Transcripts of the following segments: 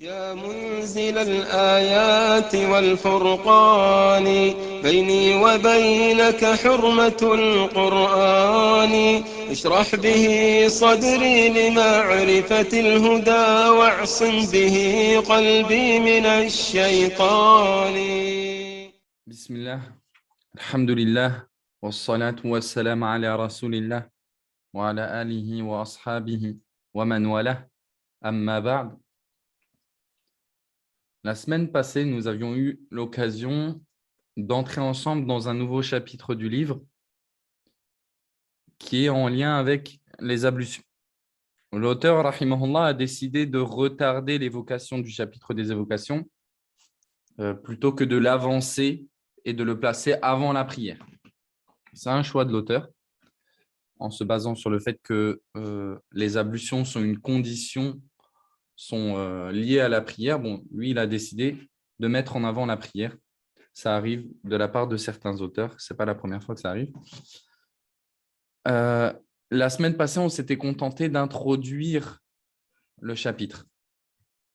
يا منزل الآيات والفرقان بيني وبينك حرمة القرآن اشرح به صدري لمعرفة الهدى واعصم به قلبي من الشيطان. بسم الله الحمد لله والصلاة والسلام على رسول الله وعلى آله وأصحابه ومن والاه أما بعد. La semaine passée, nous avions eu l'occasion d'entrer ensemble dans un nouveau chapitre du livre qui est en lien avec les ablutions. L'auteur, rahimahullah, a décidé de retarder l'évocation du chapitre des évocations plutôt que de l'avancer et de le placer avant la prière. C'est un choix de l'auteur en se basant sur le fait que les ablutions sont une condition, sont liées à la prière. Bon, lui, il a décidé de mettre en avant la prière. Ça arrive de la part de certains auteurs. Ce n'est pas la première fois que ça arrive. La semaine passée, on s'était contenté d'introduire le chapitre,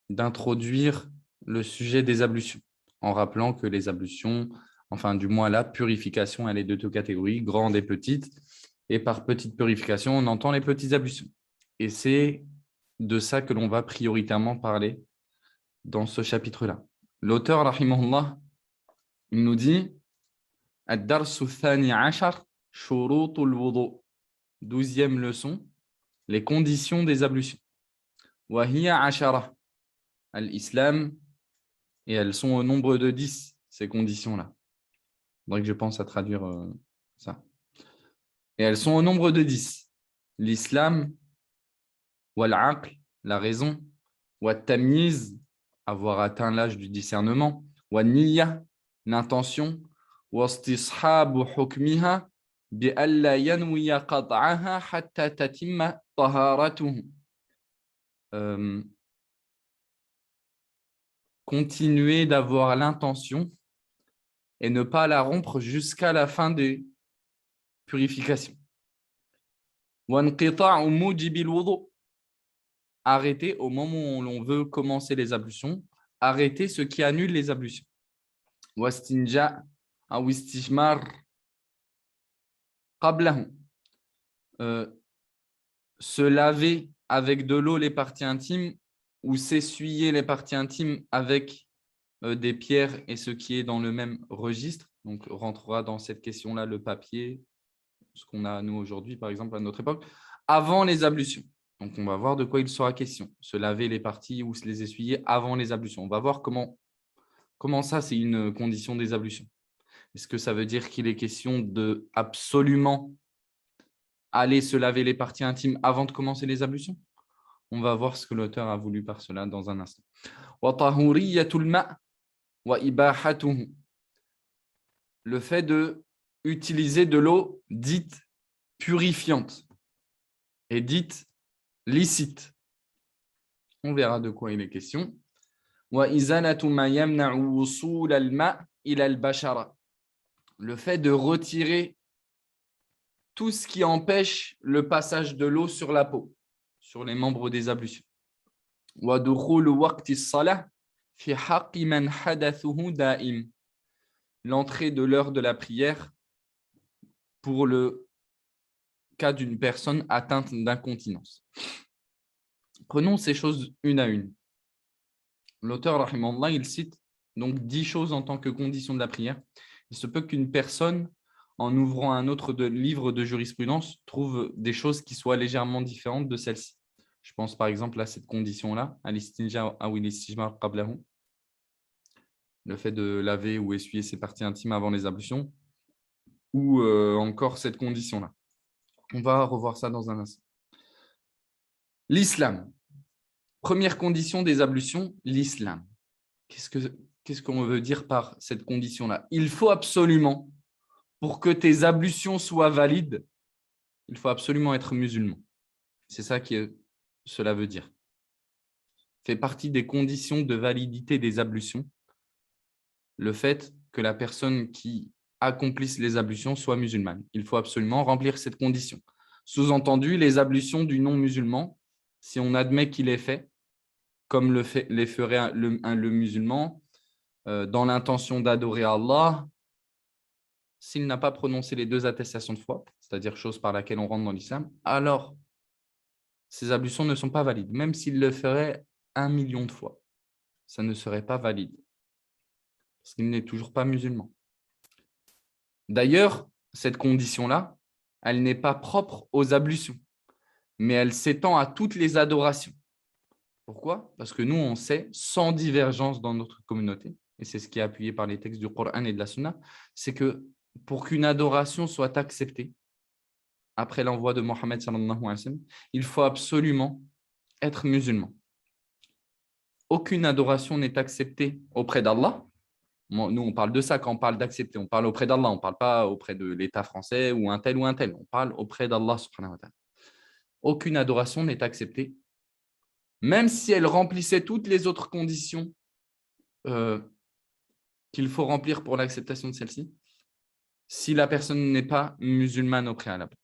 d'introduire le sujet des ablutions, en rappelant que les ablutions, enfin du moins la purification, elle est de deux catégories, grande et petite. Et par petite purification, on entend les petites ablutions. Et c'est de ça que l'on va prioritairement parler dans ce chapitre-là. L'auteur, rahimahullah, il nous dit Ad-darsu thani ashar shurutul wudu. 12e leçon, les conditions des ablutions. Wa hiya ashara al-islam, et elles sont au nombre de 10, ces conditions-là. Donc je pense à traduire ça. Et elles sont au nombre de 10. L'islam, wal-aql, la raison, wat-tamyiz, avoir atteint l'âge du discernement, wa-niyya, l'intention, wastishabu hukmiha bi alla yanwiya qat'aha hatta tatimma taharatuhu. Continuer d'avoir l'intention et ne pas la rompre jusqu'à la fin des purifications. Arrêter au moment où l'on veut commencer les ablutions, arrêter ce qui annule les ablutions. Se laver avec de l'eau les parties intimes ou s'essuyer les parties intimes avec des pierres et ce qui est dans le même registre. Donc, rentrera dans cette question-là le papier, ce qu'on a nous aujourd'hui, par exemple, à notre époque, avant les ablutions. Donc, on va voir de quoi il sera question. Se laver les parties ou se les essuyer avant les ablutions. On va voir comment ça, c'est une condition des ablutions. Est-ce que ça veut dire qu'il est question de absolument aller se laver les parties intimes avant de commencer les ablutions? On va voir ce que l'auteur a voulu par cela dans un instant. Le fait d'utiliser de l'eau dite purifiante et dite licite. On verra de quoi il est question. Le fait de retirer tout ce qui empêche le passage de l'eau sur la peau, sur les membres des ablutions. L'entrée de l'heure de la prière pour le cas d'une personne atteinte d'incontinence. Prenons ces choses une à une. L'auteur, rahimahullah, il cite donc 10 choses en tant que condition de la prière. Il se peut qu'une personne, en ouvrant un autre livre de jurisprudence, trouve des choses qui soient légèrement différentes de celles-ci. Je pense par exemple à cette condition-là, à l'istinja ou l'istijmar qablahu, le fait de laver ou essuyer ses parties intimes avant les ablutions, ou encore cette condition-là. On va revoir ça dans un instant. L'islam. Première condition des ablutions, l'islam. Qu'est-ce qu'on veut dire par cette condition-là? Il faut absolument, pour que tes ablutions soient valides, il faut absolument être musulman. C'est ça que cela veut dire. Fait partie des conditions de validité des ablutions, le fait que la personne qui accomplisse les ablutions soit musulmane. Il faut absolument remplir cette condition. Sous-entendu, les ablutions du non-musulman, si on admet qu'il est fait, comme les ferait le musulman, dans l'intention d'adorer Allah, s'il n'a pas prononcé les 2 attestations de foi, c'est-à-dire chose par laquelle on rentre dans l'islam, alors ces ablutions ne sont pas valides. Même s'il le ferait 1 million de fois, ça ne serait pas valide, parce qu'il n'est toujours pas musulman. D'ailleurs, cette condition-là, elle n'est pas propre aux ablutions, mais elle s'étend à toutes les adorations. Pourquoi? Parce que nous, on sait, sans divergence dans notre communauté, et c'est ce qui est appuyé par les textes du Coran et de la Sunna, c'est que pour qu'une adoration soit acceptée, après l'envoi de Mohammed sallallahu alayhi wa sallam, il faut absolument être musulman. Aucune adoration n'est acceptée auprès d'Allah. Nous, on parle de ça quand on parle d'accepter. On parle auprès d'Allah, on ne parle pas auprès de l'État français ou un tel ou un tel. On parle auprès d'Allah subhanahu wa ta'ala. Aucune adoration n'est acceptée, même si elle remplissait toutes les autres conditions qu'il faut remplir pour l'acceptation de celle-ci, si la personne n'est pas musulmane au préalable.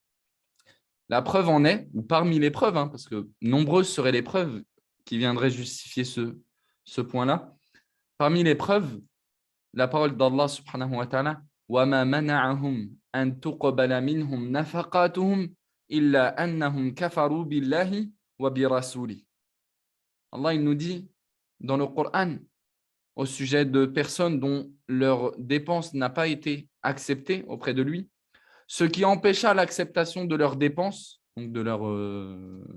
La preuve en est, ou parmi les preuves, parce que nombreuses seraient les preuves qui viendraient justifier ce point-là, parmi les preuves, la parole d'Allah subhanahu wa ta'ala, وَمَا مَنَعَهُمْ أَن تُقْبَلَ مِنْهُمْ نَفَقَاتُهُمْ إِلَّا أَنَّهُمْ كَفَرُوا بِاللَّهِ وَبِرَسُولِهِ. Allah, il nous dit dans le Coran, au sujet de personnes dont leur dépense n'a pas été acceptée auprès de lui, ce qui empêcha l'acceptation de leurs dépenses, donc de leurs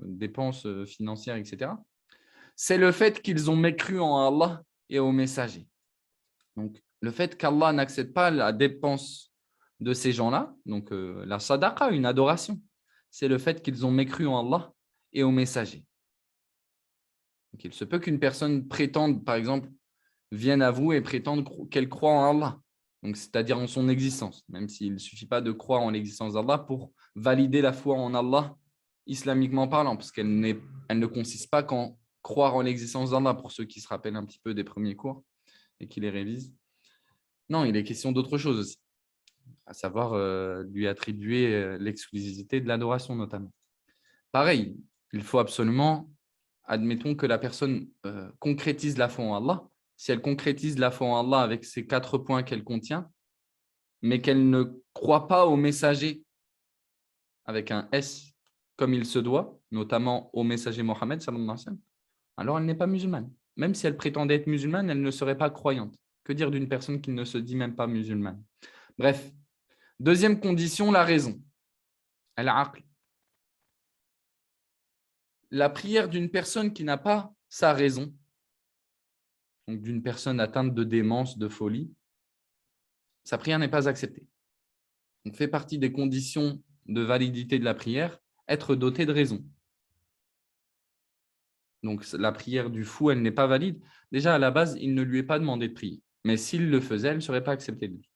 dépenses financières, etc., c'est le fait qu'ils ont mécru en Allah et aux messagers. Donc, le fait qu'Allah n'accepte pas la dépense de ces gens-là, donc la sadaqa, une adoration, c'est le fait qu'ils ont mécru en Allah et aux messagers. Donc, il se peut qu'une personne prétende, par exemple, vienne à vous et prétende qu'elle croit en Allah, donc c'est-à-dire en son existence, même s'il ne suffit pas de croire en l'existence d'Allah pour valider la foi en Allah, islamiquement parlant, parce qu'elle ne consiste pas qu'en croire en l'existence d'Allah, pour ceux qui se rappellent un petit peu des premiers cours et qui les révisent. Non, il est question d'autre chose aussi, à savoir lui attribuer l'exclusivité de l'adoration notamment. Pareil, il faut absolument, admettons que la personne concrétise la foi en Allah. Si elle concrétise la foi en Allah avec ces 4 points qu'elle contient, mais qu'elle ne croit pas au messager avec un S comme il se doit, notamment au messager Mohammed, sallallahu alayhi wa sallam, alors elle n'est pas musulmane. Même si elle prétendait être musulmane, elle ne serait pas croyante. Que dire d'une personne qui ne se dit même pas musulmane? Bref, deuxième condition, la raison. Al-aql. La prière d'une personne qui n'a pas sa raison, donc d'une personne atteinte de démence, de folie, sa prière n'est pas acceptée. Donc, fait partie des conditions de validité de la prière, être doté de raison. Donc, la prière du fou, elle n'est pas valide. Déjà, à la base, il ne lui est pas demandé de prier. Mais s'il le faisait, elle ne serait pas acceptée de lui.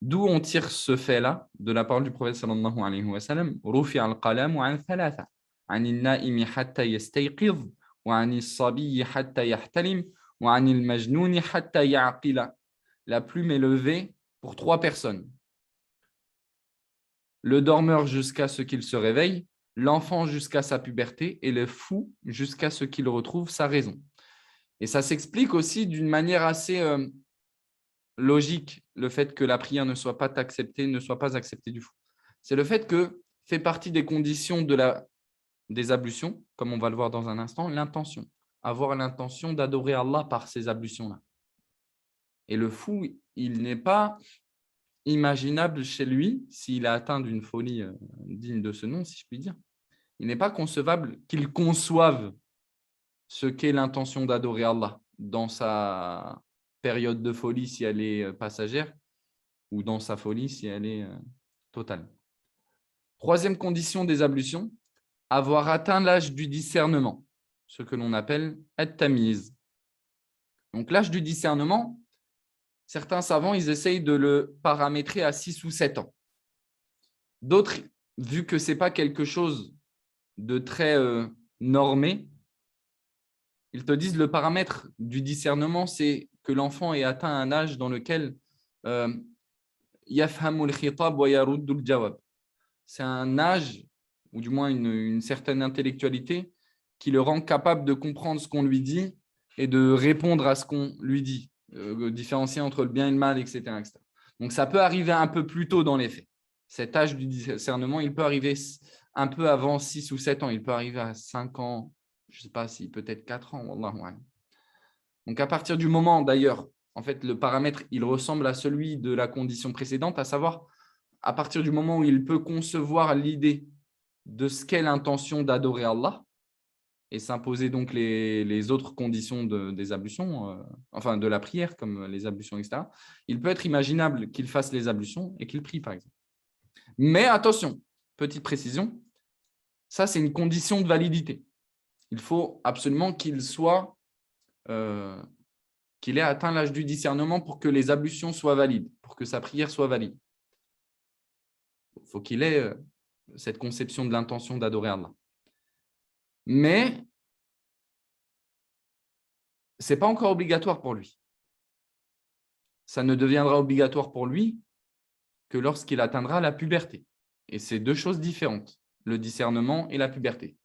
D'où on tire ce fait-là de la parole du prophète sallallahu alayhi wa sallam, رُفِعَ الْقَلَمُ عَنْ ثَلَاثَةٍ عَنِ النَّائِمِ حَتَّى يَسْتَيْقِظَ وَعَنِ الصَّبِيِّ حَتَّى يَحْتَلِمَ وَعَنِ الْمَجْنُونِ حَتَّى يَعْقِلَ. La plume est levée pour 3 personnes. Le dormeur jusqu'à ce qu'il se réveille, l'enfant jusqu'à sa puberté et le fou jusqu'à ce qu'il retrouve sa raison. Et ça s'explique aussi d'une manière assez logique, le fait que la prière ne soit pas acceptée du fou. C'est le fait que fait partie des conditions des ablutions, comme on va le voir dans un instant, l'intention. Avoir l'intention d'adorer Allah par ces ablutions-là. Et le fou, il n'est pas imaginable chez lui, s'il a atteint d'une folie digne de ce nom, si je puis dire. Il n'est pas concevable qu'il conçoive ce qu'est l'intention d'adorer Allah dans sa période de folie si elle est passagère ou dans sa folie si elle est totale. Troisième condition des ablutions, avoir atteint l'âge du discernement, ce que l'on appelle at-tamiz. Donc l'âge du discernement, certains savants, ils essayent de le paramétrer à 6 ou 7 ans. D'autres, vu que ce n'est pas quelque chose de très normé, ils te disent le paramètre du discernement, c'est que l'enfant ait atteint un âge dans lequel yafhamul khitab wa yaruddul jawab. C'est un âge, ou du moins une certaine intellectualité, qui le rend capable de comprendre ce qu'on lui dit et de répondre à ce qu'on lui dit, différencier entre le bien et le mal, etc., etc. Donc, ça peut arriver un peu plus tôt dans les faits. Cet âge du discernement, il peut arriver un peu avant 6 ou 7 ans. Il peut arriver à 5 ans, je ne sais pas si peut-être 4 ans. Wallahu a'lam. Donc, à partir du moment, d'ailleurs, en fait, le paramètre, il ressemble à celui de la condition précédente, à savoir, à partir du moment où il peut concevoir l'idée de ce qu'est l'intention d'adorer Allah et s'imposer donc les autres conditions des ablutions, enfin de la prière, comme les ablutions, etc., il peut être imaginable qu'il fasse les ablutions et qu'il prie, par exemple. Mais attention, petite précision, ça, c'est une condition de validité. Il faut absolument qu'il ait atteint l'âge du discernement pour que les ablutions soient valides, pour que sa prière soit valide. Il faut qu'il ait cette conception de l'intention d'adorer Allah. Mais ce n'est pas encore obligatoire pour lui. Ça ne deviendra obligatoire pour lui que lorsqu'il atteindra la puberté. Et c'est deux choses différentes, le discernement et la puberté.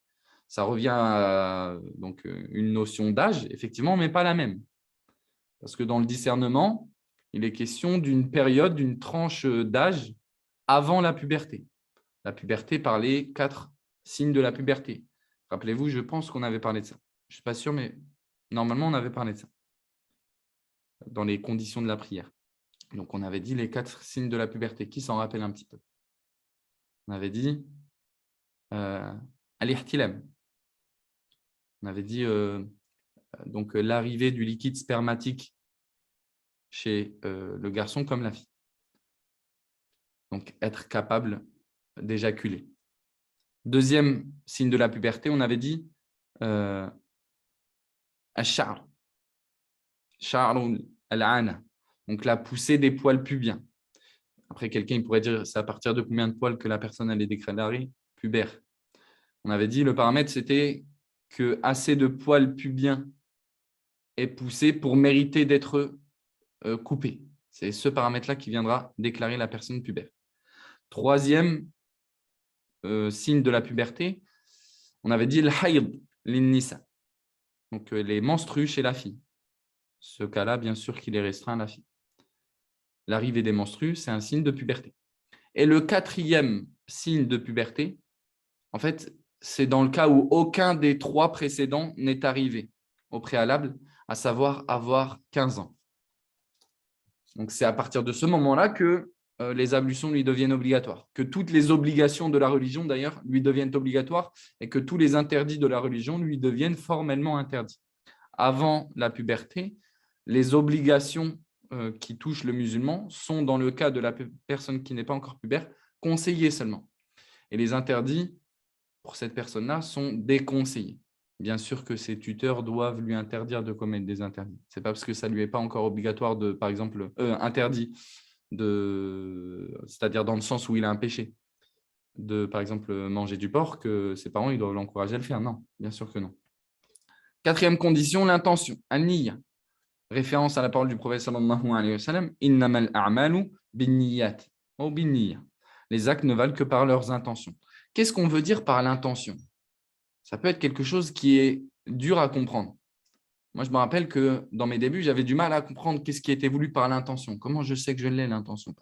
Ça revient à donc, une notion d'âge, effectivement, mais pas la même. Parce que dans le discernement, il est question d'une période, d'une tranche d'âge avant la puberté. La puberté par les 4 signes de la puberté. Rappelez-vous, je pense qu'on avait parlé de ça. Je ne suis pas sûr, mais normalement, on avait parlé de ça dans les conditions de la prière. Donc, on avait dit les 4 signes de la puberté. Qui s'en rappelle un petit peu? On avait dit al-ihtilam. On avait dit donc l'arrivée du liquide spermatique chez le garçon comme la fille. Donc, être capable d'éjaculer. Deuxième signe de la puberté, on avait dit al-sha'r. Sha'r al-ana. Donc, la poussée des poils pubiens. Après, quelqu'un pourrait dire, c'est à partir de combien de poils que la personne allait déclarer pubère. On avait dit, le paramètre, c'était que assez de poils pubiens est poussé pour mériter d'être coupé. C'est ce paramètre-là qui viendra déclarer la personne pubère. Troisième signe de la puberté, on avait dit le hayd lin-nisa. Donc, les menstrues chez la fille. Ce cas-là, bien sûr qu'il est restreint à la fille. L'arrivée des menstrues, c'est un signe de puberté. Et le quatrième signe de puberté, en fait, c'est dans le cas où aucun des 3 précédents n'est arrivé au préalable, à savoir avoir 15 ans. Donc, c'est à partir de ce moment-là que les ablutions lui deviennent obligatoires, que toutes les obligations de la religion, d'ailleurs, lui deviennent obligatoires et que tous les interdits de la religion lui deviennent formellement interdits. Avant la puberté, les obligations qui touchent le musulman sont, dans le cas de la personne qui n'est pas encore pubère, conseillées seulement. Et les interdits, pour cette personne-là, sont déconseillés. Bien sûr que ses tuteurs doivent lui interdire de commettre des interdits. Ce n'est pas parce que ça ne lui est pas encore obligatoire de, par exemple, interdit, c'est-à-dire dans le sens où il a un péché, de, par exemple, manger du porc, que ses parents ils doivent l'encourager à le faire. Non, bien sûr que non. Quatrième condition, l'intention, an-niyya. Référence à la parole du prophète sallallahu alayhi wa sallam, innamal a'malu binniyat ou binniyya. Les actes ne valent que par leurs intentions. Qu'est-ce qu'on veut dire par l'intention? Ça peut être quelque chose qui est dur à comprendre. Moi, je me rappelle que dans mes débuts, j'avais du mal à comprendre qu'est-ce qui était voulu par l'intention. Comment je sais que je l'ai, l'intention?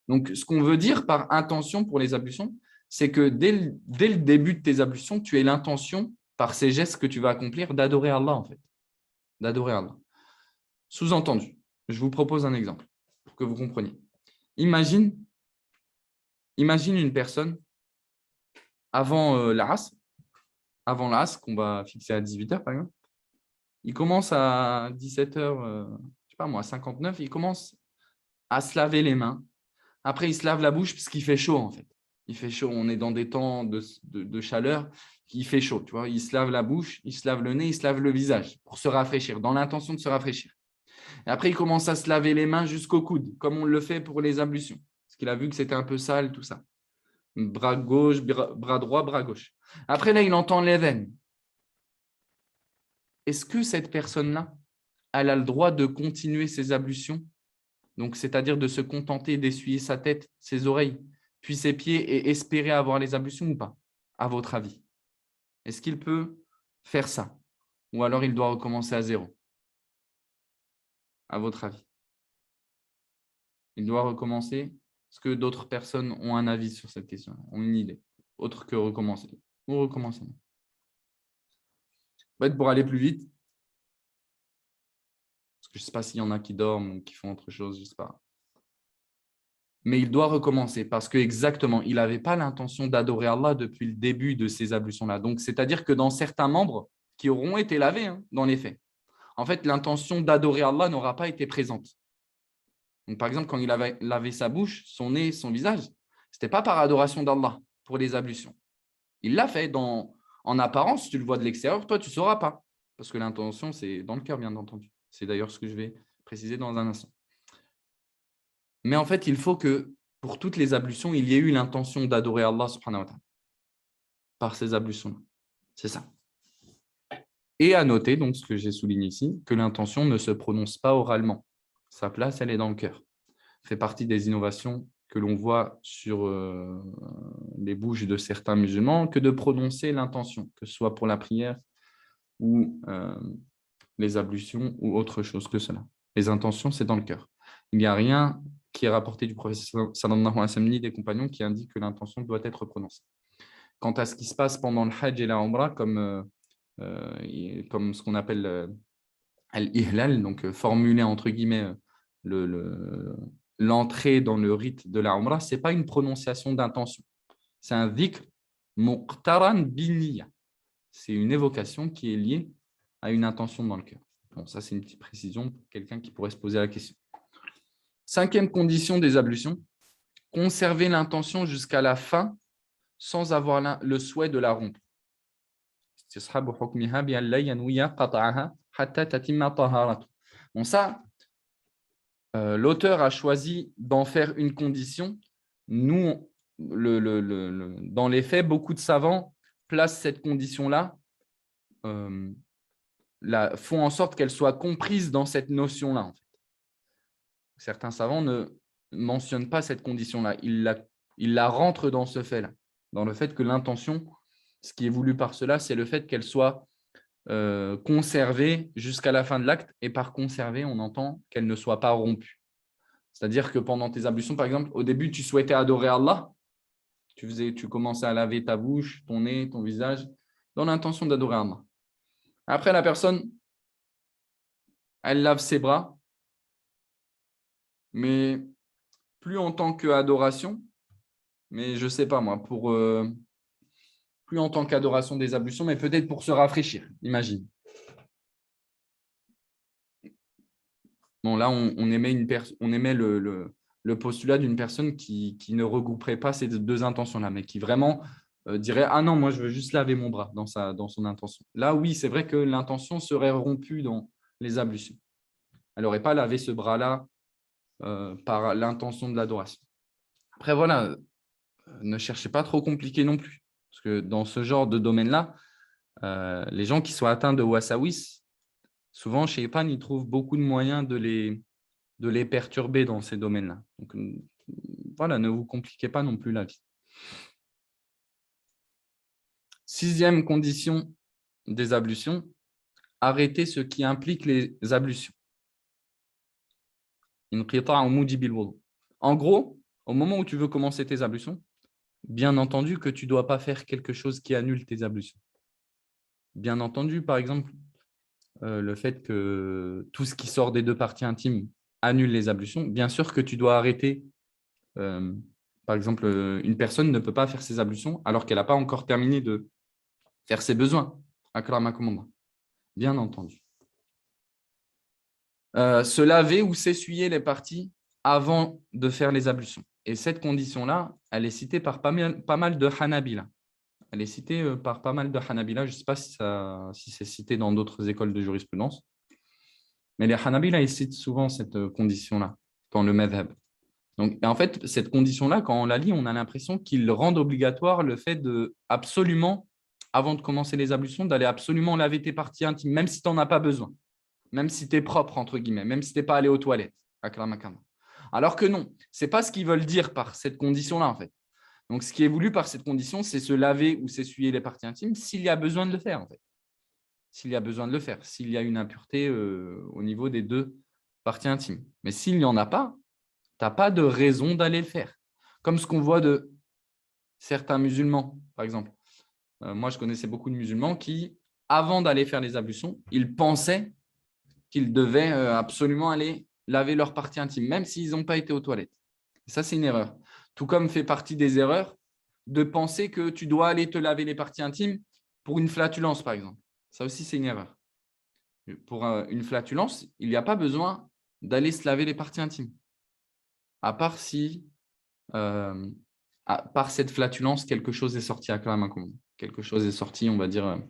Donc, ce qu'on veut dire par intention pour les ablutions, c'est que dès le début de tes ablutions, tu aies l'intention, par ces gestes que tu vas accomplir, d'adorer Allah, en fait. D'adorer Allah. Sous-entendu, je vous propose un exemple pour que vous compreniez. Imagine une personne avant l'Asr, qu'on va fixer à 18h par exemple. Il commence à 17h, je sais pas moi, 59, il commence à se laver les mains. Après, il se lave la bouche parce qu'il fait chaud en fait. Il fait chaud, on est dans des temps de chaleur, il fait chaud, tu vois. Il se lave la bouche, il se lave le nez, il se lave le visage pour se rafraîchir, dans l'intention de se rafraîchir. Et après, il commence à se laver les mains jusqu'au coude, comme on le fait pour les ablutions, parce qu'il a vu que c'était un peu sale, tout ça. Bras gauche, bras droit, bras gauche. Après, là, il entend l'éden. Est-ce que cette personne-là, elle a le droit de continuer ses ablutions? Donc, c'est-à-dire de se contenter d'essuyer sa tête, ses oreilles, puis ses pieds et espérer avoir les ablutions ou pas, à votre avis? Est-ce qu'il peut faire ça? Ou alors il doit recommencer à zéro? À votre avis? Il doit recommencer? Est-ce que d'autres personnes ont un avis sur cette question, ont une idée, autre que recommencer? Ou recommencer? Peut-être pour aller plus vite, parce que je ne sais pas s'il y en a qui dorment ou qui font autre chose, je ne sais pas. Mais il doit recommencer parce que exactement, il n'avait pas l'intention d'adorer Allah depuis le début de ces ablutions-là. Donc, c'est-à-dire que dans certains membres qui auront été lavés, dans les faits, en fait, l'intention d'adorer Allah n'aura pas été présente. Donc, par exemple, quand il avait lavé sa bouche, son nez, son visage, ce n'était pas par adoration d'Allah pour les ablutions. Il l'a fait en apparence, si tu le vois de l'extérieur, toi, tu ne sauras pas. Parce que l'intention, c'est dans le cœur, bien entendu. C'est d'ailleurs ce que je vais préciser dans un instant. Mais en fait, il faut que pour toutes les ablutions, il y ait eu l'intention d'adorer Allah subhanahu wa ta'ala par ces ablutions-là. C'est ça. Et à noter, donc, ce que j'ai souligné ici, que l'intention ne se prononce pas oralement. Sa place, elle est dans le cœur. Ça fait partie des innovations que l'on voit sur les bouches de certains musulmans, que de prononcer l'intention, que ce soit pour la prière ou les ablutions ou autre chose que cela. Les intentions, c'est dans le cœur. Il n'y a rien qui est rapporté du prophète sallallahu alayhi wa sallam ni des compagnons qui indique que l'intention doit être prononcée. Quant à ce qui se passe pendant le Hajj et la Umrah, comme ce qu'on appelle al-ihlal, donc formuler entre guillemets l'entrée dans le rite de la Umrah, ce n'est pas une prononciation d'intention. C'est un dhikr muqtaran bin-niyya. C'est une évocation qui est liée à une intention dans le cœur. Bon, ça, c'est une petite précision pour quelqu'un qui pourrait se poser la question. 5e condition des ablutions, conserver l'intention jusqu'à la fin sans avoir le souhait de la rompre. Bon, ça, l'auteur a choisi d'en faire une condition. Nous, dans les faits, beaucoup de savants placent cette condition-là, font en sorte qu'elle soit comprise dans cette notion-là. En fait. Certains savants ne mentionnent pas cette condition-là. Ils la rentrent dans ce fait-là, dans le fait que l'intention, ce qui est voulu par cela, c'est le fait qu'elle soit conservée jusqu'à la fin de l'acte. Et par conserver, on entend qu'elle ne soit pas rompue. C'est-à-dire que pendant tes ablutions, par exemple, au début, tu souhaitais adorer Allah. Tu commençais à laver ta bouche, ton nez, ton visage, dans l'intention d'adorer Allah. Après, la personne, elle lave ses bras, mais plus en tant qu'adoration, mais je ne sais pas moi, plus en tant qu'adoration des ablutions, mais peut-être pour se rafraîchir, imagine. Bon, là, on émet le postulat d'une personne qui ne regrouperait pas ces deux intentions-là, mais qui vraiment dirait « Ah non, moi, je veux juste laver mon bras dans son intention. » Là, oui, c'est vrai que l'intention serait rompue dans les ablutions. Elle n'aurait pas lavé ce bras-là par l'intention de l'adoration. Après, voilà, ne cherchez pas trop compliqué non plus. Parce que dans ce genre de domaine-là, les gens qui sont atteints de wasawis, souvent, Shaitan, il trouve beaucoup de moyens de les perturber dans ces domaines-là. Donc, voilà, ne vous compliquez pas non plus la vie. 6e condition des ablutions, arrêter ce qui implique les ablutions. En gros, au moment où tu veux commencer tes ablutions, bien entendu que tu ne dois pas faire quelque chose qui annule tes ablutions. Bien entendu, par exemple, le fait que tout ce qui sort des deux parties intimes annule les ablutions. Bien sûr que tu dois arrêter. Par exemple, une personne ne peut pas faire ses ablutions alors qu'elle n'a pas encore terminé de faire ses besoins. Bien entendu. Se laver ou s'essuyer les parties avant de faire les ablutions. Et cette condition-là, elle est citée par pas mal de Hanabila. Elle est citée par pas mal de Hanabila. Je ne sais pas si c'est cité dans d'autres écoles de jurisprudence. Mais les Hanabila, ils citent souvent cette condition-là dans le madhab. Donc, en fait, cette condition-là, quand on la lit, on a l'impression qu'ils rendent obligatoire le fait de absolument, avant de commencer les ablutions, d'aller absolument laver tes parties intimes, même si tu n'en as pas besoin. Même si tu es propre, entre guillemets, même si tu n'es pas allé aux toilettes. Alors que non, ce n'est pas ce qu'ils veulent dire par cette condition-là, en fait. Donc, ce qui est voulu par cette condition, c'est se laver ou s'essuyer les parties intimes s'il y a besoin de le faire, en fait. s'il y a besoin de le faire, s'il y a une impureté au niveau des deux parties intimes. Mais s'il n'y en a pas, tu n'as pas de raison d'aller le faire. Comme ce qu'on voit de certains musulmans, par exemple. Moi, je connaissais beaucoup de musulmans qui, avant d'aller faire les ablutions, ils pensaient qu'ils devaient absolument aller laver leur partie intime, même s'ils n'ont pas été aux toilettes. Et ça, c'est une erreur. Tout comme fait partie des erreurs de penser que tu dois aller te laver les parties intimes pour une flatulence, par exemple. Ça aussi, c'est une erreur. Pour une flatulence, il n'y a pas besoin d'aller se laver les parties intimes. À part si, par cette flatulence, quelque chose est sorti à Kalam Akum. Quelque chose est sorti, on va dire,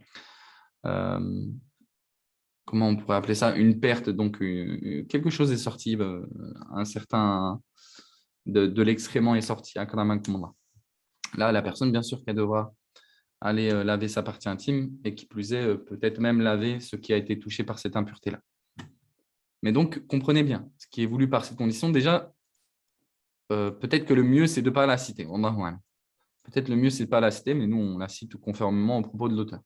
comment on pourrait appeler ça, une perte. Donc, quelque chose est sorti, un certain de l'excrément est sorti à Kalam Akum. Là, la personne, bien sûr, qu'elle devra aller laver sa partie intime et qui plus est, peut-être même laver ce qui a été touché par cette impureté-là. Mais donc, comprenez bien, ce qui est voulu par cette condition, déjà, peut-être que le mieux, c'est de ne pas la citer. Peut-être le mieux, c'est de ne pas la citer, mais nous, on la cite conformément au propos de l'auteur.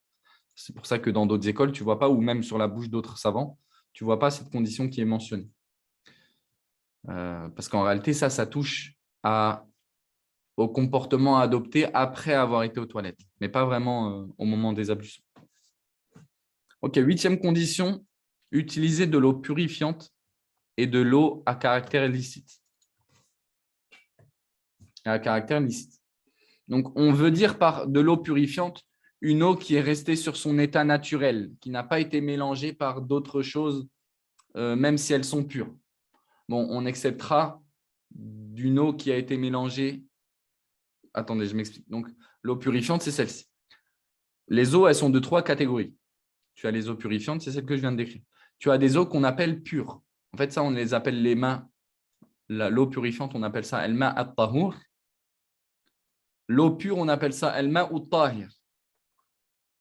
C'est pour ça que dans d'autres écoles, tu ne vois pas, ou même sur la bouche d'autres savants, tu ne vois pas cette condition qui est mentionnée. Parce qu'en réalité, ça touche au comportement adopté après avoir été aux toilettes, mais pas vraiment au moment des ablutions. Ok, 8e condition, utiliser de l'eau purifiante et de l'eau à caractère illicite. À caractère licite. Donc, on veut dire par de l'eau purifiante une eau qui est restée sur son état naturel, qui n'a pas été mélangée par d'autres choses, même si elles sont pures. Bon, on acceptera d'une eau qui a été mélangée. Attendez, je m'explique. Donc, l'eau purifiante, c'est celle-ci. Les eaux, elles sont de 3 catégories. Tu as les eaux purifiantes, c'est celle que je viens de décrire. Tu as des eaux qu'on appelle pures. En fait, ça, on les appelle les mains. L'eau purifiante, on appelle ça al-ma' at-tahur. L'eau pure, on appelle ça al-ma' ut-tahir.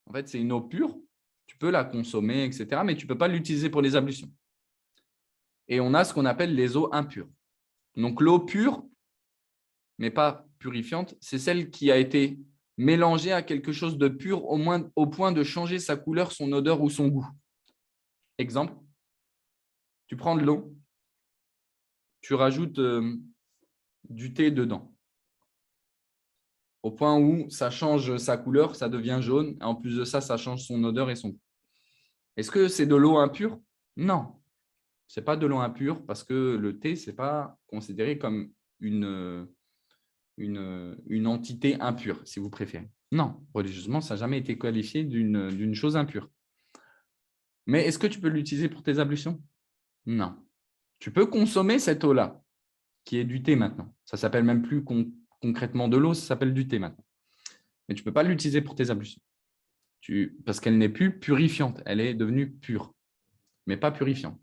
En fait, c'est une eau pure. Tu peux la consommer, etc., mais tu ne peux pas l'utiliser pour les ablutions. Et on a ce qu'on appelle les eaux impures. Donc, l'eau pure, mais pas purifiante, c'est celle qui a été mélangée à quelque chose de pur au point de changer sa couleur, son odeur ou son goût. Exemple, tu prends de l'eau, tu rajoutes du thé dedans, au point où ça change sa couleur, ça devient jaune, et en plus de ça, ça change son odeur et son goût. Est-ce que c'est de l'eau impure? Non, ce n'est pas de l'eau impure parce que le thé, ce n'est pas considéré comme une entité impure, si vous préférez. Non, religieusement, ça n'a jamais été qualifié d'une chose impure. Mais est-ce que tu peux l'utiliser pour tes ablutions? Non. Tu peux consommer cette eau-là, qui est du thé maintenant. Ça ne s'appelle même plus concrètement de l'eau, ça s'appelle du thé maintenant. Mais tu ne peux pas l'utiliser pour tes ablutions. Parce qu'elle n'est plus purifiante, elle est devenue pure, mais pas purifiante.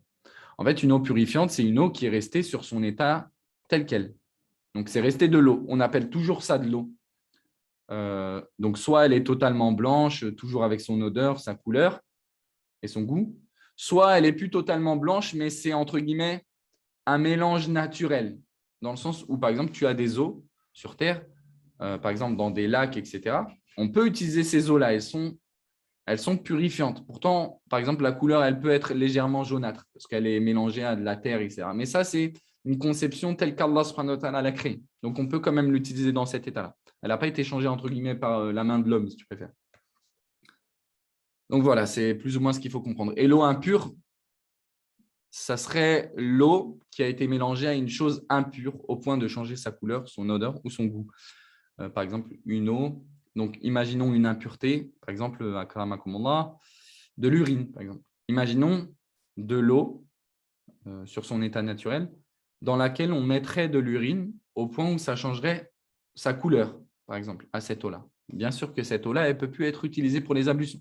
En fait, une eau purifiante, c'est une eau qui est restée sur son état tel quel. Donc, c'est resté de l'eau. On appelle toujours ça de l'eau. Donc, soit elle est totalement blanche, toujours avec son odeur, sa couleur et son goût, soit elle est plus totalement blanche, mais c'est entre guillemets un mélange naturel, dans le sens où, par exemple, tu as des eaux sur Terre, par exemple dans des lacs, etc. On peut utiliser ces eaux-là, elles sont purifiantes. Pourtant, par exemple, la couleur, elle peut être légèrement jaunâtre, parce qu'elle est mélangée à de la terre, etc. Mais ça, c'est une conception telle qu'Allah subhanahu wa ta'ala l'a créée. Donc, on peut quand même l'utiliser dans cet état-là. Elle n'a pas été changée, entre guillemets, par la main de l'homme, si tu préfères. Donc, voilà, c'est plus ou moins ce qu'il faut comprendre. Et l'eau impure, ça serait l'eau qui a été mélangée à une chose impure au point de changer sa couleur, son odeur ou son goût. Par exemple, une eau. Donc, imaginons une impureté, par exemple, akramakumullah, de l'urine, par exemple. Imaginons de l'eau sur son état naturel dans laquelle on mettrait de l'urine au point où ça changerait sa couleur, par exemple, à cette eau-là. Bien sûr que cette eau-là, elle ne peut plus être utilisée pour les ablutions.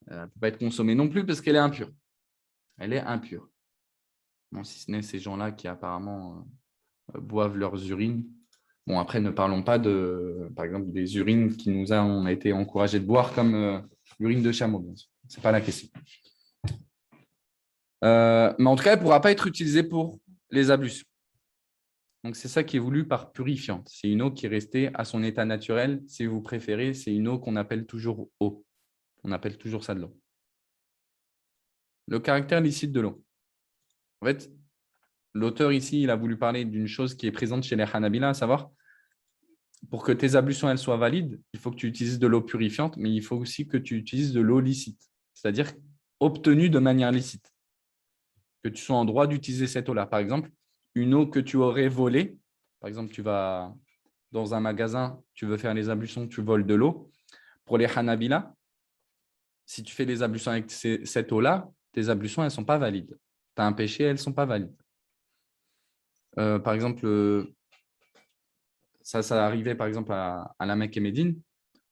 Elle ne peut pas être consommée non plus parce qu'elle est impure. Elle est impure. Bon, si ce n'est ces gens-là qui apparemment boivent leurs urines. Bon, après, ne parlons pas par exemple, des urines qui nous ont été encouragés de boire, comme l'urine de chameau, bien sûr. Ce n'est pas la question. Mais en tout cas, elle ne pourra pas être utilisée pour les ablutions. Donc, c'est ça qui est voulu par purifiante. C'est une eau qui est restée à son état naturel. Si vous préférez, c'est une eau qu'on appelle toujours eau. On appelle toujours ça de l'eau. le caractère licite de l'eau. En fait, l'auteur ici, il a voulu parler d'une chose qui est présente chez les Hanabila, à savoir, pour que tes ablutions elles soient valides, il faut que tu utilises de l'eau purifiante, mais il faut aussi que tu utilises de l'eau licite, c'est-à-dire obtenue de manière licite, que tu sois en droit d'utiliser cette eau-là. Par exemple, une eau que tu aurais volée, par exemple, tu vas dans un magasin, tu veux faire les ablutions, tu voles de l'eau. Pour les Hanabila, si tu fais les ablutions avec cette eau-là, tes ablutions, elles ne sont pas valides. Tu as un péché, elles ne sont pas valides. Par exemple, ça arrivait par exemple à la Mecque et Médine.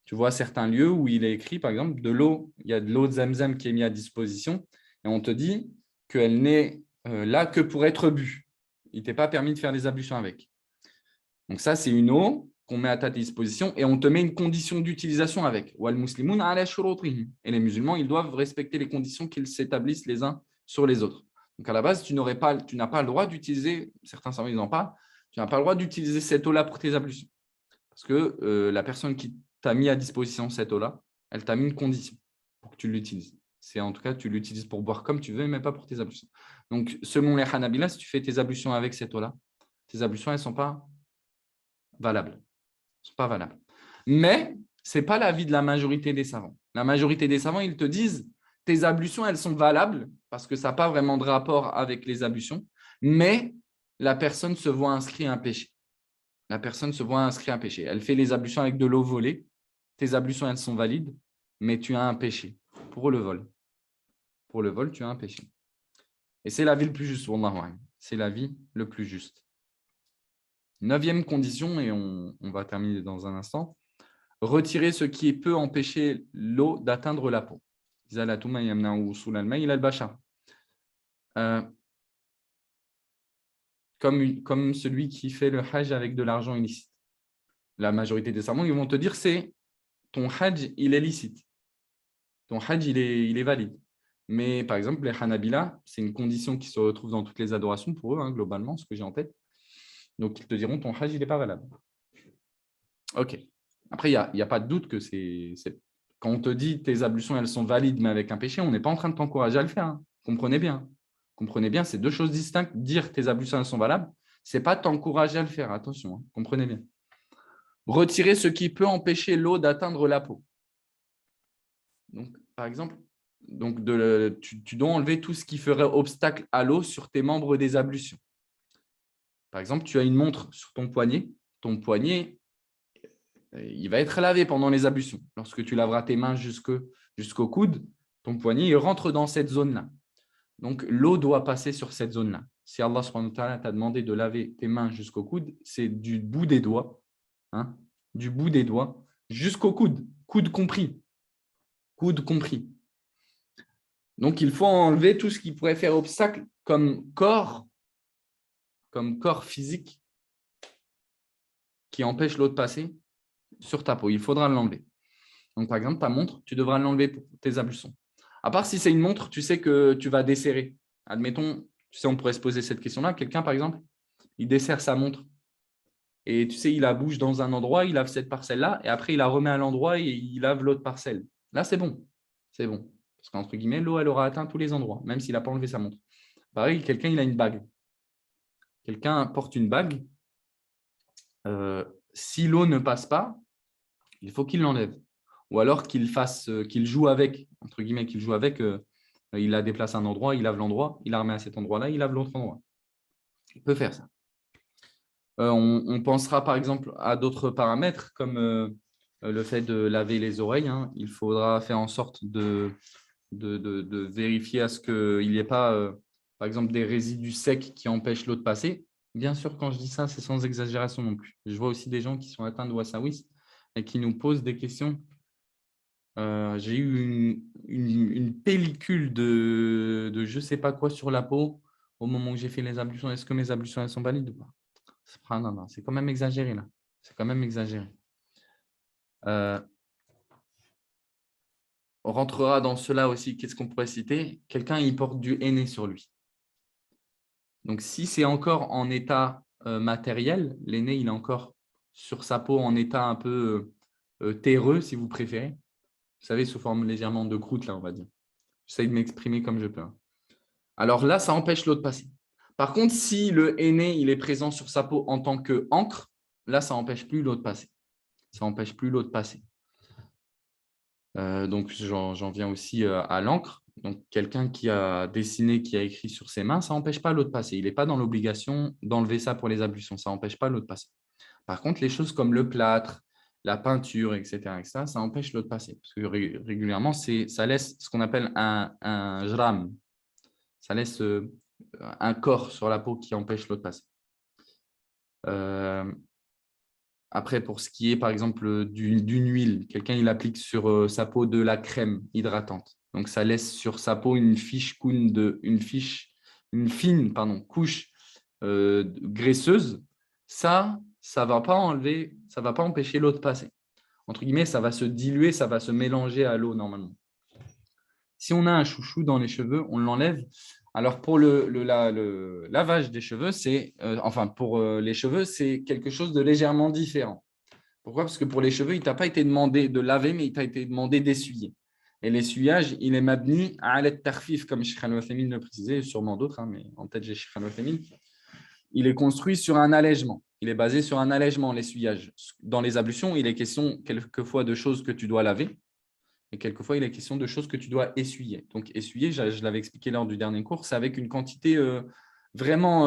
Tu vois certains lieux où il est écrit, par exemple, de l'eau, il y a de l'eau de Zamzam qui est mise à disposition et on te dit qu'elle n'est là que pour être bue. Il ne t'est pas permis de faire des ablutions avec. Donc ça, c'est une eau qu'on met à ta disposition et on te met une condition d'utilisation avec. Et les musulmans, ils doivent respecter les conditions qu'ils s'établissent les uns sur les autres. Donc à la base, tu n'as pas le droit d'utiliser, certains savants ils n'en parlent, tu n'as pas le droit d'utiliser cette eau-là pour tes ablutions. Parce que la personne qui t'a mis à disposition cette eau-là, elle t'a mis une condition pour que tu l'utilises. C'est en tout cas, tu l'utilises pour boire comme tu veux, mais pas pour tes ablutions. Donc, selon les Hanabila, si tu fais tes ablutions avec cette eau-là, tes ablutions, elles ne sont pas valables. Elles sont pas valables. Mais ce n'est pas l'avis de la majorité des savants. La majorité des savants, ils te disent tes ablutions, elles sont valables parce que ça n'a pas vraiment de rapport avec les ablutions, mais la personne se voit inscrire un péché. La personne se voit inscrire un péché. Elle fait les ablutions avec de l'eau volée. Tes ablutions, elles sont valides, mais tu as un péché pour le vol. Pour le vol, tu as un péché. Et c'est l'avis le plus juste. C'est l'avis le plus juste. 9e condition, et on va terminer dans un instant. Retirer ce qui peut empêcher l'eau d'atteindre la peau. Comme celui qui fait le hajj avec de l'argent illicite. La majorité des savants, ils vont te dire c'est ton hajj, il est licite. Ton hajj, il est valide. Mais par exemple, les Hanabila, c'est une condition qui se retrouve dans toutes les adorations pour eux, globalement, ce que j'ai en tête. Donc, ils te diront ton hajj, il n'est pas valable. OK. Après, il n'y a pas de doute que c'est… Quand on te dit tes ablutions, elles sont valides, mais avec un péché, on n'est pas en train de t'encourager à le faire. Hein. Comprenez bien. Comprenez bien, c'est deux choses distinctes. Dire tes ablutions, elles sont valables, ce n'est pas t'encourager à le faire. Attention, hein. Comprenez bien. Retirer ce qui peut empêcher l'eau d'atteindre la peau. Donc, par exemple, tu dois enlever tout ce qui ferait obstacle à l'eau sur tes membres des ablutions. Par exemple, tu as une montre sur ton poignet. Ton poignet, il va être lavé pendant les ablutions. Lorsque tu laveras tes mains jusqu'au coude, ton poignet il rentre dans cette zone-là. Donc, l'eau doit passer sur cette zone-là. Si Allah subhanahu wa ta'ala t'a demandé de laver tes mains jusqu'au coude, c'est du bout des doigts, hein, du bout des doigts jusqu'au coude, coude compris. Coude compris. Donc, il faut enlever tout ce qui pourrait faire obstacle comme corps physique qui empêche l'eau de passer sur ta peau. Il faudra l'enlever. Donc, par exemple, ta montre, tu devras l'enlever pour tes ablutions. À part si c'est une montre, tu sais que tu vas desserrer. Admettons, tu sais, on pourrait se poser cette question-là. Quelqu'un, par exemple, il desserre sa montre. Et tu sais, il la bouge dans un endroit, il lave cette parcelle-là, et après, il la remet à l'endroit et il lave l'autre parcelle. Là, c'est bon. C'est bon. Parce qu'entre guillemets, l'eau, elle aura atteint tous les endroits, même s'il n'a pas enlevé sa montre. Pareil, quelqu'un, il a une bague. Quelqu'un porte une bague. Si l'eau ne passe pas, il faut qu'il l'enlève. Ou alors qu'il joue avec, entre guillemets, qu'il joue avec, il la déplace à un endroit, il lave l'endroit, il la remet à cet endroit-là, il lave l'autre endroit. Il peut faire ça. On pensera par exemple à d'autres paramètres comme le fait de laver les oreilles. Hein. Il faudra faire en sorte de vérifier à ce qu'il n'y ait pas, par exemple, des résidus secs qui empêchent l'eau de passer. Bien sûr, quand je dis ça, c'est sans exagération non plus. Je vois aussi des gens qui sont atteints de wasawis et qui nous posent des questions. J'ai eu une pellicule de je ne sais pas quoi sur la peau au moment où j'ai fait les ablutions. Est-ce que mes ablutions elles sont valides ou pas? Non, c'est quand même exagéré là. C'est quand même exagéré. On rentrera dans cela aussi. Qu'est-ce qu'on pourrait citer? Quelqu'un, il porte du henné sur lui. Donc, si c'est encore en état matériel, l'aîné, il est encore sur sa peau en état un peu terreux, si vous préférez. Vous savez, sous forme légèrement de croûte, là, on va dire. J'essaie de m'exprimer comme je peux. Hein. alors là, ça empêche l'eau de passer. Par contre, si le henné il est présent sur sa peau en tant qu'encre, là, ça n'empêche plus l'eau de passer. Ça n'empêche plus l'eau de passer. Donc, j'en viens aussi à l'encre. Donc, quelqu'un qui a dessiné, qui a écrit sur ses mains, ça n'empêche pas l'eau de passer. Il n'est pas dans l'obligation d'enlever ça pour les ablutions. Ça n'empêche pas l'eau de passer. Par contre, les choses comme le plâtre, la peinture, etc., ça empêche l'eau de passer. Parce que régulièrement, ça laisse ce qu'on appelle un jram. Ça laisse un corps sur la peau qui empêche l'eau de passer. Après, pour ce qui est, par exemple, d'une huile, quelqu'un il applique sur sa peau de la crème hydratante. Donc, ça laisse sur sa peau une fine couche graisseuse. Ça ne va pas enlever, ça ne va pas empêcher l'eau de passer. Entre guillemets, ça va se diluer, ça va se mélanger à l'eau normalement. Si on a un chouchou dans les cheveux, on l'enlève. Alors, pour le lavage des cheveux, pour les cheveux, c'est quelque chose de légèrement différent. Pourquoi? Parce que pour les cheveux, il ne t'a pas été demandé de laver, mais il t'a été demandé d'essuyer. Et l'essuyage, il est mabni à l'aide tarfif, comme Cheikh Al-Wathaymin le précisait, et sûrement d'autres, mais en tête, j'ai Cheikh Al-Wathaymin. Il est construit sur un allègement. Il est basé sur un allègement, l'essuyage. Dans les ablutions, il est question quelquefois de choses que tu dois laver. Et quelquefois, il est question de choses que tu dois essuyer. Donc, essuyer, je l'avais expliqué lors du dernier cours, c'est avec une quantité vraiment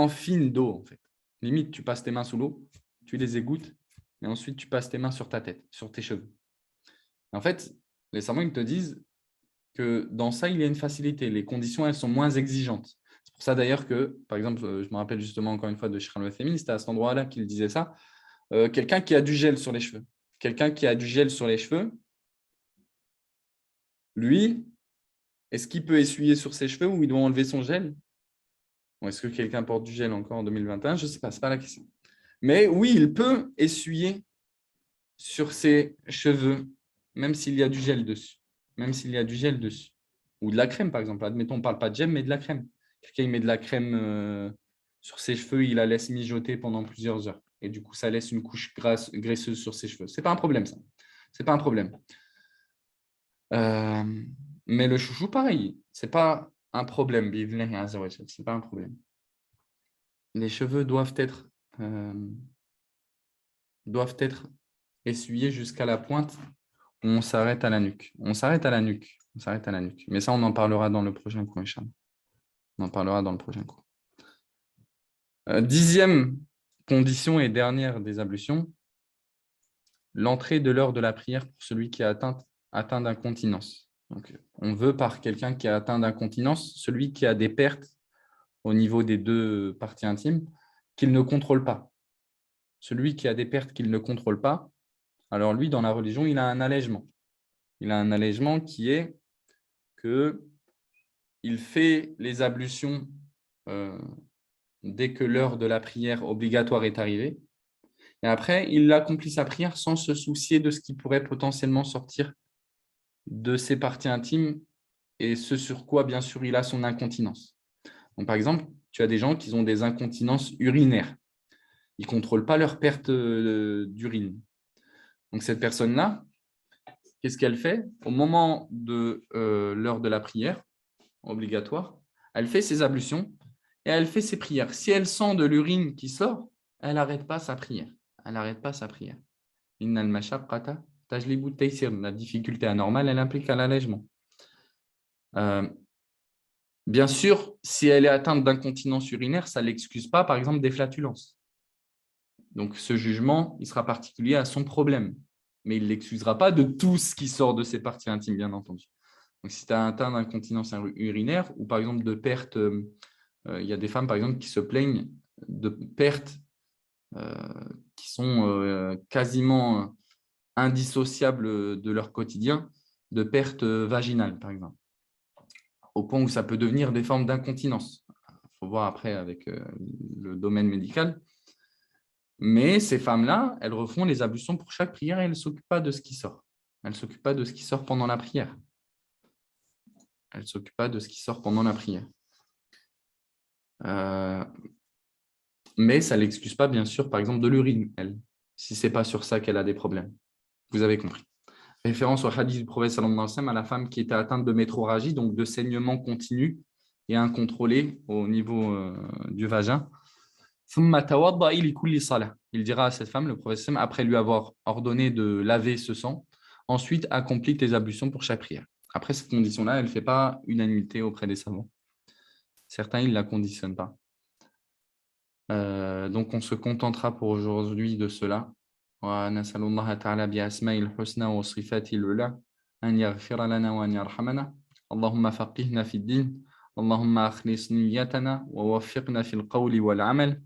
fine d'eau, en fait. Limite, tu passes tes mains sous l'eau, tu les égouttes, et ensuite, tu passes tes mains sur ta tête, sur tes cheveux. En fait, les savants, ils te disent que dans ça, il y a une facilité. Les conditions, elles sont moins exigeantes. C'est pour ça, d'ailleurs, que, par exemple, je me rappelle justement encore une fois de Cheikh Al-Wathaymin, c'était à cet endroit-là qu'il disait ça. Quelqu'un qui a du gel sur les cheveux. Quelqu'un qui a du gel sur les cheveux, lui, est-ce qu'il peut essuyer sur ses cheveux ou il doit enlever son gel? Ou est-ce que quelqu'un porte du gel encore en 2021? Je ne sais pas, ce n'est pas la question. Mais oui, il peut essuyer sur ses cheveux, même s'il y a du gel dessus. Même s'il y a du gel dessus. Ou de la crème, par exemple. Admettons, on ne parle pas de gel, mais de la crème. Quelqu'un met de la crème sur ses cheveux, il la laisse mijoter pendant plusieurs heures. Et du coup, ça laisse une couche graisseuse sur ses cheveux. Ce n'est pas un problème, ça. Ce n'est pas un problème. Mais le chouchou, pareil. Ce n'est pas un problème. Ce n'est pas un problème. Les cheveux doivent être essuyés jusqu'à la pointe où on s'arrête à la nuque. On s'arrête à la nuque. Mais ça, on en parlera dans le prochain cours, Inch'Allah. On en parlera dans le prochain cours. 10e condition et dernière des ablutions, l'entrée de l'heure de la prière pour celui qui est atteint d'incontinence. Donc, on veut par quelqu'un qui est atteint d'incontinence, celui qui a des pertes au niveau des deux parties intimes, qu'il ne contrôle pas. Celui qui a des pertes qu'il ne contrôle pas, alors lui, dans la religion, il a un allègement. Il a un allègement qui est qu'il fait les ablutions dès que l'heure de la prière obligatoire est arrivée. Et après, il accomplit sa prière sans se soucier de ce qui pourrait potentiellement sortir de ses parties intimes et ce sur quoi, bien sûr, il a son incontinence. Donc, par exemple, tu as des gens qui ont des incontinences urinaires. Ils ne contrôlent pas leur perte d'urine. Donc, cette personne-là, qu'est-ce qu'elle fait? Au moment de l'heure de la prière obligatoire, elle fait ses ablutions et elle fait ses prières. Si elle sent de l'urine qui sort, elle n'arrête pas sa prière. La difficulté anormale, elle implique un allègement. Bien sûr, si elle est atteinte d'incontinence urinaire, ça ne l'excuse pas, par exemple, des flatulences. Donc, ce jugement, il sera particulier à son problème. Mais il ne l'excusera pas de tout ce qui sort de ses parties intimes, bien entendu. Donc, si tu as atteint d'incontinence urinaire ou, par exemple, de perte, il y a des femmes, par exemple, qui se plaignent de pertes qui sont quasiment indissociables de leur quotidien, de pertes vaginales, par exemple, au point où ça peut devenir des formes d'incontinence. Il faut voir après avec le domaine médical. Mais ces femmes-là, elles refont les ablutions pour chaque prière et elles ne s'occupent pas de ce qui sort. Elles ne s'occupent pas de ce qui sort pendant la prière. Mais ça ne l'excuse pas, bien sûr, par exemple, de l'urine, elle, si ce n'est pas sur ça qu'elle a des problèmes. Vous avez compris. Référence au hadith du prophète sallallahu alayhi wa sallam à la femme qui était atteinte de métrorragie, donc de saignement continu et incontrôlé au niveau du vagin. Il dira à cette femme, le prophète sallam, après lui avoir ordonné de laver ce sang, ensuite accomplis tes ablutions pour chaque prière. Après cette condition-là, elle ne fait pas unanimité auprès des savants. Certains, ils ne la conditionnent pas. Donc, on se contentera pour aujourd'hui de cela. ونسأل الله تعالى بأسماء الحسنى وصفاته العلى أن يغفر لنا وأن يرحمنا اللهم فقهنا في الدين اللهم أخلص نيتنا ووفقنا في القول والعمل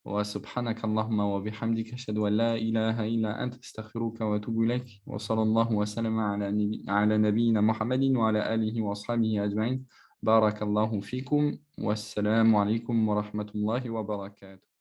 وسبحانك اللهم وبحمدك أشهد أن لا إله إلا أنت أستغفرك وأتوب إليك وصلى الله وسلم على نبينا محمد وعلى آله وأصحابه أجمعين بارك الله فيكم والسلام عليكم ورحمة الله وبركاته.